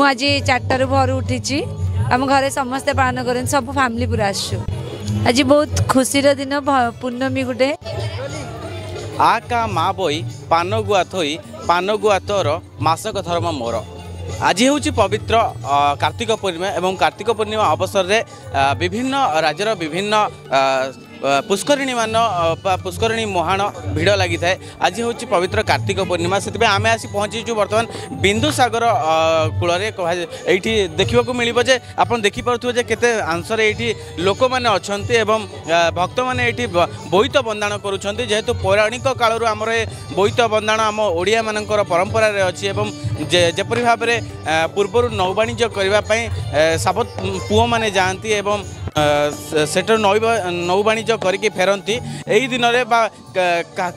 आज 4टार भोर उठी आम घर समस्ते पालन कर सब फैमिली पूरा आसु आज बहुत खुशी दिन पूर्णमी गुटे आका माँ बोई पान गुआ थोई पान गुआ तोर मासक धर्म मोर आज हूँ पवित्र कार्तिक पूर्णिमा एवं कार्तिक पूर्णिमा अवसर में विभिन्न राज्यर विभिन्न पुष्करिणी मान पुष्करिणी मुहाण भिड़ लगी था। आज हूँ पवित्र कार्तिक पूर्णिमा से आम आसी पहुँचीचु बर्तमान बिंदुसागर कूल ये देखा मिले आप देखिपे जे केते आंसर ये लोक मैंने अच्छा भक्त मैंने ये बोईत बंदाण करुँच जेहेतु पौराणिक कालू आम बोईत बंदाण आम ओडिया मानकर परंपरा अच्छी जेपरी भाव में पूर्वर नौ वाणिज्य करने साबत पुओ मैंने जाती एवं सेठ नौ वाणिज्य करके फेरती यही दिन में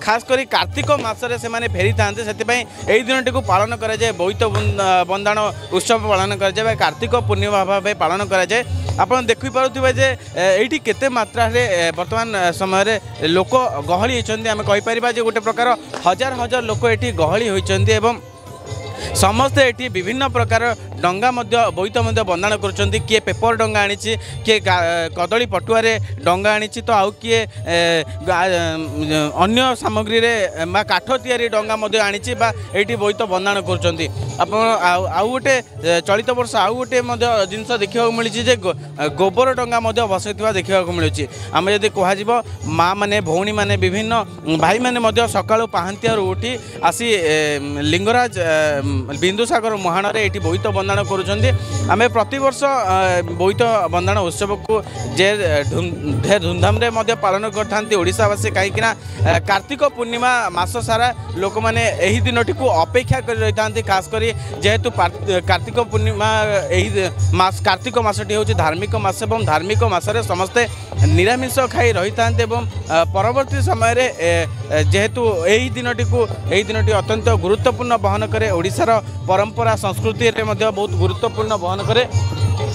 खास कर कार्तिक मासरे से माने फेरी था से यही दिन टी पालन कराए बोईत बंदाण उत्सव पालन कराए कार्तिक पूर्णिमा भाव पालन कराए। आप देखिपे जे ये केते मात्रा वर्तमान समय लोक गहली होती आम कहीपर गोटे प्रकार हजार हजार लोक ये गहली होती समस्ते ये विभिन्न प्रकार डंगा बोईत बंदाण कर किए पेपर डंगा आनी किए कदली पटुआर डंगा आनी तो आउ किए अन्य सामग्री काठ तैयारी डंगा आनी ये बोईत बंदाण कर गोटे चलित वर्ष आउ गोटे जिनस देखा मिली गोबर डंगा बसैवा देखा मिलूँ आम जब कह माँ मैंने भौणी मैंने विभिन्न भाई मैंने सका पाहांतिया उठी आसी लिंगराज बिंदुसागर मुहाण ये बोईत बंदाण करें प्रति वर्ष बोईत बंदाण उत्सव को ढेर धूमधाम पालन करवासी कहीं कार्तिक पूर्णिमा मास सारा लोक मैंने यही दिन टी अपेक्षा कर रही था खासकर जेहेतु कार्तिक पूर्णिमा यही कार्तिक मासटी हूँ धार्मिक मास और धार्मिक मासरे समस्ते निरामिष खाई रही था परवर्ती समय जेहेतु यही दिन अत्यंत गुरुत्वपूर्ण बहन करे ओडिशार परंपरा संस्कृति बहुत गुरुत्वपूर्ण बहन करे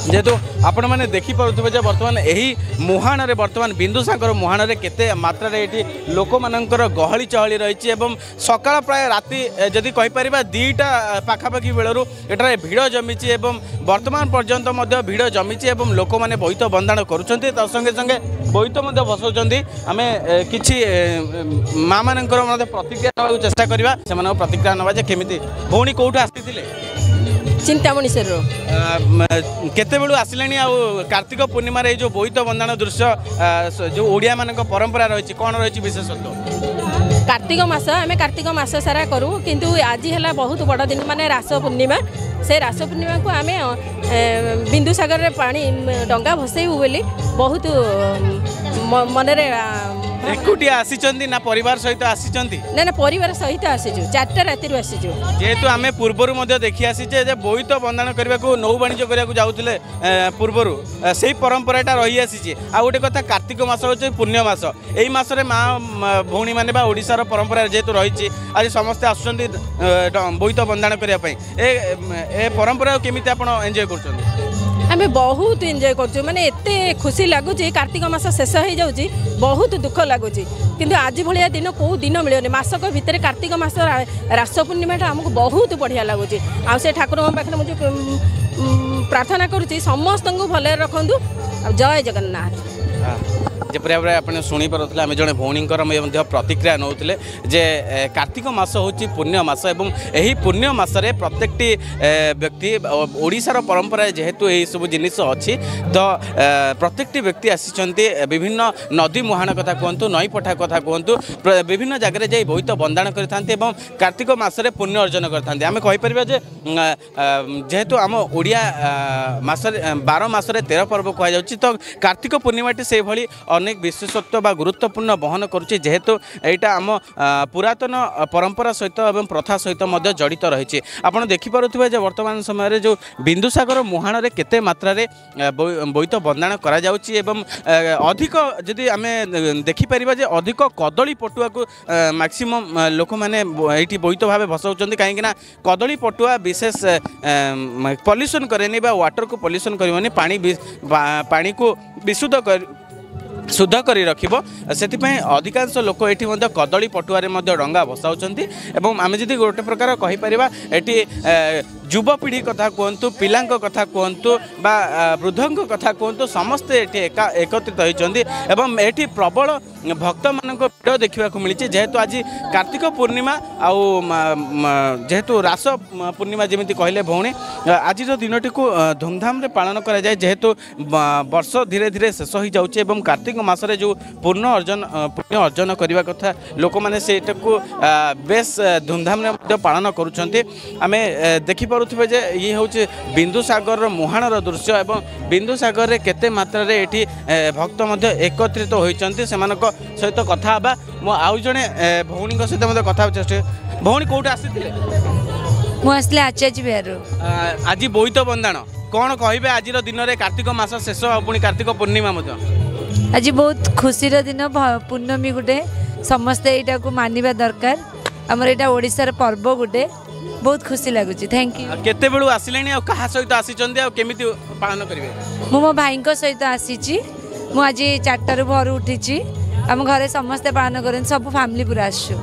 जेहेतु आपण मैंने देखिपे बर्तमान यही मुहाण बर्तमान बिंदुसागर मुहाण केते मात्रा ये लोक मानकर गहली चहली रही सकाळ प्राय राति जदि कहीपर 2टा पाखापाखि बेलू एटार भिड़ जमी वर्तमान पर्यंत भिड़ जमी लोक मैंने बोईत बंदाण करुँच संगे संगे बोईत बसाउं आम कि माँ मान प्रतिक्रिया ना चेष्टा करवा से प्रतिक्रिया ना केमी भौणी कौटू आसी चिंतामणि सर केते बेलू आसिले कार्तिक पूर्णिमा जो बोईत बंदाण दृश्य जो ओडिया मान परंपरा रही कौन रही विशेषत्व कार्तिक मास आम कार्तिक मास सारा करूँ किंतु आज है बहुत बड़ दिन माने रास पूर्णिमा से रास पूर्णिमा को आम बिंदुसागर पानी डंगा भसैबू बोली बहुत मनरे एकुटिया आसी ना परिवार सहित आसी ना परिवार सहित आसीचु 4टा राति आसीचु जेहेतु आम पूर्वर देखी आसीचे बोईत बंदाण करने को नौ वाणिज्य करने जाऊे पूर्वर से परंपराटा रही आसी आ गोटे कथा कार्तिक मास हूँ पुण्य मास यही मसरे माँ भौणी मैंने ओडिशार परंपरा जेहेतु रही आज समस्ते आसुँच बोईत बंदाण करने ए परंपरा केमी आप एंजॉय कर आम बहुत एंजॉय कर माने एते खुशी लगुच कार्तिक मास शेष हो जाऊँगी बहुत दुख लगुच किंतु आज भाया दिन कौ दिन मिलनी मासक भितर कार्तिक मास रास पूर्णिमाटा आमको बहुत बढ़िया लगुच आ ठाकुर पाखे मुझे प्रार्थना करुँच समस्त को भले रखु जय जगन्नाथ जपरी भाव में आपने शुणी पारे आम जड़े भौणीकर प्रतिक्रिया नौले जे कार्तिक मास हूँ पुण्य मास एवं यही पुण्य मसरे प्रत्येकटी व्यक्ति ओडिशार परंपरा जेहेतु यही सब जिनिस अच्छी तो प्रत्येकटी व्यक्ति आसी विभिन्न नदी मुहाण कथा कहतु नई पठा कथा कहतु विभिन्न जगह जा बोईत बंदाण करते कार्तिक मासरे पुण्य अर्जन करते आम कहीपर जेहेतु आम ओडिया मासरे 12 मासरे 13 पर्व कहुच्छी तो कार्तिक पूर्णिमाटी से भली अनेक विशेषत्व बा गुरुत्वपूर्ण बहन करुचे जेहेतु यहाँ आम पुरातन परंपरा सहित एवं प्रथा सहित जड़ित रही आपड़ देखिपे वर्तमान समय जो बिंदुसागर मुहाण केते मात्रा बोईत बंदाण करा जाउची एवं अधिक जदि आम देखिपर अधिक कदली पटुआ को मैक्सिमम लोक मैंने ये बोईत भाव भसाउं कहीं कदली पटुआ विशेष पल्यूशन करे वाटर को पल्यूशन कर पानी को विशुद्ध कर शुद्ध करी रखिबो सेतिपय अधिकांश लोक एठी मध्ये कदली पटुआरे मध्ये डंगा भसाउछंती एवं आमे जदि गोटे प्रकार कहि परिबा एठी युवपीढ़ी कथा कहतु पिला कथा कहतु बा वृद्धों कथा कहतु समस्ते ये एकत्रित होती एवं ये प्रबल भक्त मान भिड़ देखा मिली जेहेतु आज कार्तिक पूर्णिमा आउ जेहेतु रास पूर्णिमा जमी कहले भौणी आज दिनटी को धूमधाम रे पालन करा जाए जेहेतु वर्ष धीरे धीरे शेष हो जाउछे एवं कार्तिक मासरे जो पुण्य अर्जन करने कथा लोक मैंने से बेस धूमधाम रे पालन करुछंती आमे देखि पारुथिबे जे ये होचे बिंदुसागर मुहाणर दृश्य एवं बिंदुसागर रे केते मात्रा रे एठी भक्त मध्य एकत्रित होइचंती सेमानक सहित कथा हबा मो आउ जणे भौणी सहित मध्य कथा चेष्टा भौणी कोठे आसीथिले मु आसले आचार्य बिहार आज बोईत बंदाण कौन कहे आज दिन में कार्तिक मास शेष पुणी कार्तिक पूर्णिमा आज बहुत खुशी दिन पूर्णमी गोटे समस्ते यहाँ को मानिबा दरकार आमर यहाँ ओडिशार पर्व गोटे बहुत खुशी लगुच थैंक यू केते बेलू आसिले क्या सहित आसीमी पालन करेंगे मो भाई सहित आसी आज 4टार भोर उठी आम घरे समस्ते पालन करें सब फैमिली पूरा आसु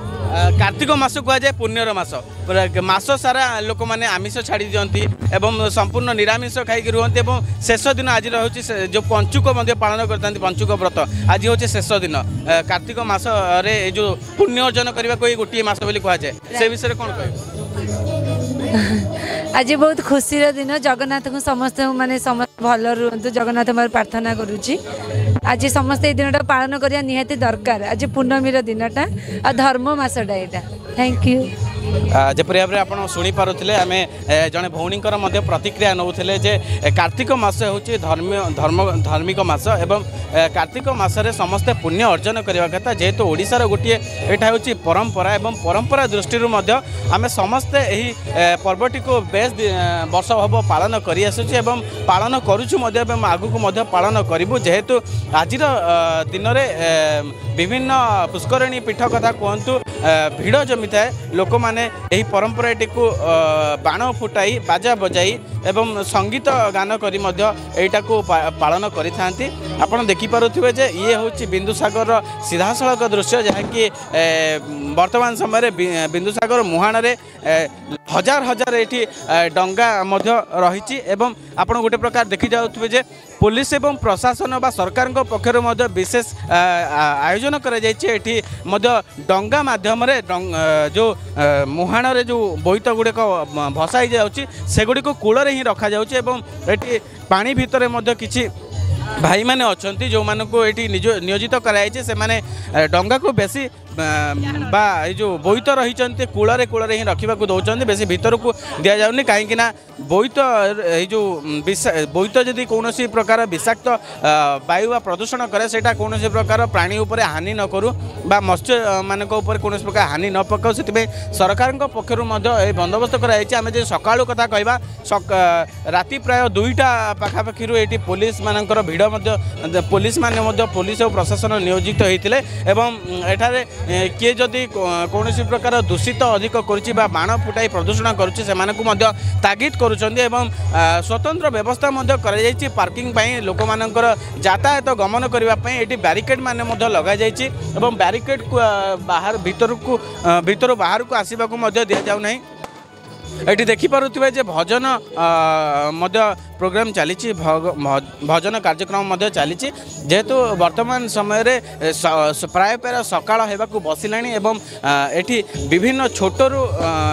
कार्तिक मास कहुए पुण्यर मास मास सारा लोक मैंने आमिष छाड़ी दिखती एवं संपूर्ण निरामिष खाई रुहति शेष दिन आज हूँ जो पंचुक पालन करते पंचुक व्रत आज हूँ शेष दिन कार्तिक मास रे जो पुण्य अर्जन करने को गोटे मास बोली कहुए से विषय कौन कह आज बहुत खुशी दिन जगन्नाथ को समस्त माने समस्त भल रुहतु जगन्नाथ मैं प्रार्थना करुच्ची आज समस्त दिन पालन करने निहाती दरकार आज पूर्णमी दिनटा आ धर्म मासटा यहाँ थैंक यू जपरी भाव में आप शुणी पारे आम जड़े भौणी प्रतिक्रिया नौले जे कार्तिक मास हूँ धार्मिक मास एवं कार्तिक मासरे समस्ते पुण्य अर्जन करने कथा जेहेतु ओडिशार गोटे यहाँ हूँ परंपरा एवं परंपरा दृष्टि आम समस्ते यही पर्वटी को बेस वर्ष भाव पालन कर पालन करुचु आगु को पालन करूँ जेहेतु आज दिन में विभिन्न पुष्करणी पीठ कथा कहतु भिड़ जमी थाए लोक मैंने यही परंपराटी को बाण फुटाई बाजा बजाई एवं संगीत गान करी यहीटा को पालन करिथांती आपण देखि पारुथिबे जे ये होची बिंदुसागर सीधासलख दृश्य जहाँकि वर्तमान समय बिंदुसागर मुहाण रे हजार हजार एठी डंगा मध्य रही एवं आपण गोटे प्रकार देखि जाउथिबे जे पुलिस एवं प्रशासन बा सरकार पक्षर विशेष आयोजन करा जायछि एठी मध्य डंगा माध्यम रे जो मुहाण रे जो बोईत गुड़िक भसाई जाउछि सेगुड़िक कूल रे ही रखा जाउछि एवं एठी पानी भितर मध्य किछि भाई माने अछंती जो मानको एठी नियोजित कराइछे से माने डंगा को बेसी बा जो बोईत रही कूल ही रखा दौरान बेसी भीतर को दि जाऊनी कहीं बोईत जो बोईत जदि कौन प्रकार विषाक्त वायु व प्रदूषण करे से कौन प्रकार प्राणी उपर हानि न करूँ बा मत्स्य मान कौन प्रकार हानि न पकाऊ से सरकार पक्षर बंदोबस्त कराई जो सका कथा कहवा राति प्राय 2टा पाखापाखि ये पुलिस मानकर भिड़ पुलिस माने पुलिस और प्रशासन नियोजित होते एठारे किए जदि कौन प्रकार दूषित अधिक करुच्ची बाण फुटाई प्रदूषण करुच्ची से तागिद करुँच स्वतंत्र व्यवस्था पार्किंग लोक मानकर यातायात गमन करने ये बैरिकेड मान लग जाइए बैरिकेड बाहर भीतर बाहर को आसवाक दि जाऊ ना ये देखिपे जे भजन प्रोग्राम चली भजन कार्यक्रम चली जेहेतु वर्तमान समय प्राय प्राय सकाळ होगा बसला एटी विभिन्न छोटरू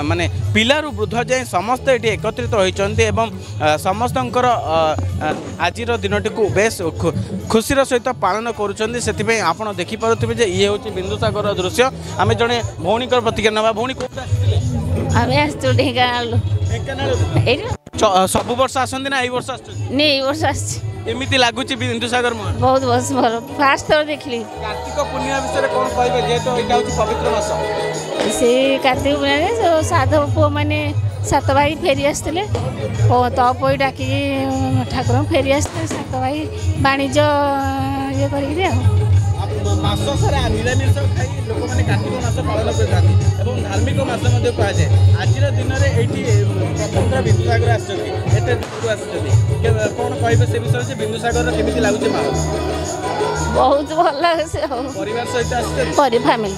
माने पिलारू वृद्ध जाए समस्ते ये एकत्रित होती समस्त आज दिन को बेस खुशीर सहित पालन करुँच आप देखिपे जे ये हूँ बिंदुसागर दृश्य आम जड़े भौणी प्रतिक्रिया नवा भौणी सब वर्ष आसती ना वर्ष एमती लगुच बिंदुसागर बहुत बहुत भल फास्ट थर देखली कार्तिक पूर्णिमा विषय कौन कहे जेहेतु यहाँ हूँ पवित्र मास से कार्तिक पूर्णिमा साधव पुओ मैंने 7 भाई फेरी आसते तपई डाक ठाकुर फेरी आसते 7 भाई वाणिज्य ये कर मास सारा निरामिष खाई लोक मैंने कार्तिक मास पालन करते धार्मिक मास कहुए आज दिन में स्वतंत्र बिंदुसागर आते कौन कहे से विषय बिंदुसागर केमी लगुच माहौल बहुत भल लगे से परिवार सहित आसिछन्ति परि फैमिली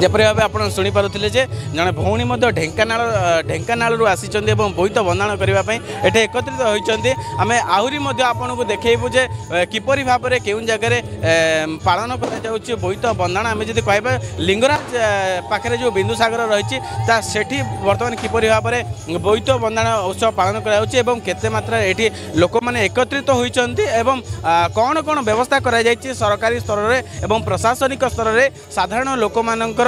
जेपरि भाव आप शुणी पारे जे जड़े भौणी ढेंकानालू आसीचंदी एवं बोईत बंदाण करने एटे एकत्रित होती आम आहरी आपन को देखु जे किपरि भाव में केउं जगह पालन कर बोईत बंदाण आम जब कह लिंगराज पाखे जो बिंदुसागर रही सेठी बर्तमान किपरि भाव में बोईत बंदाण उत्सव पालन करते मात्रा ये लोक मैंने एकत्रित होती कौन कौन व्यवस्था कर सरकारी स्तर में प्रशासनिक स्तर में साधारण लोक मानकर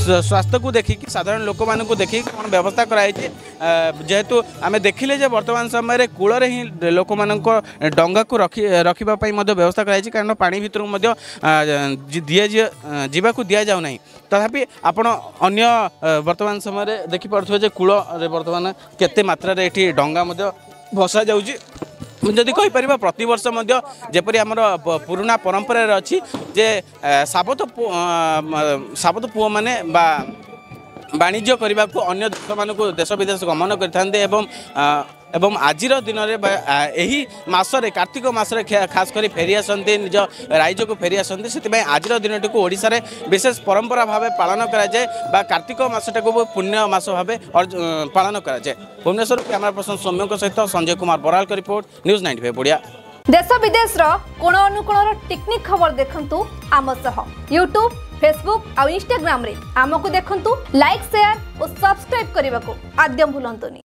स्वास्थ्य को देखिकी साधारण लोक मान को देखिकी कौन व्यवस्था कराई जेहेतु आम देखिले जे वर्तमान समय कूल ही लोक मान डंगा को रखापी व्यवस्था कराई कारण पानी भितर जावाक दि जाऊ ना तथापि आपण अन्य वर्तमान समय देखिपे कूल वर्तमान केते मात्रा ये डंगा भसा जाऊँगी जदि कहीपर प्रतिवर्ष जपरी आमर पुराना परंपरा अच्छी जे साबत पुओ मैंने वाणिज्य करने को अन्य देश विदेश गमन करते आज दिन में मसरे कार्तिक मसरे खास कर फेरी आसती निज राज्य को फेरी आसती से आज दिन टी ओडिशा रे विशेष परंपरा भाव पालन कराए कार्तिक मसटा को पुण्य मास भाव पालन कराए। भुवनेश्वर कैमरा पर्सन सौम्य सहित संजय कुमार बराल का रिपोर्ट न्यूज़ 95 बढ़िया देश विदेश कोण अनुकोण टेक्निक खबर देखंतु आम सह यूट्यूब फेसबुक और इंस्टाग्राम रे आमको देखंतु लाइक शेयर और सब्सक्राइब करने को आद्यम भूलंतुनी।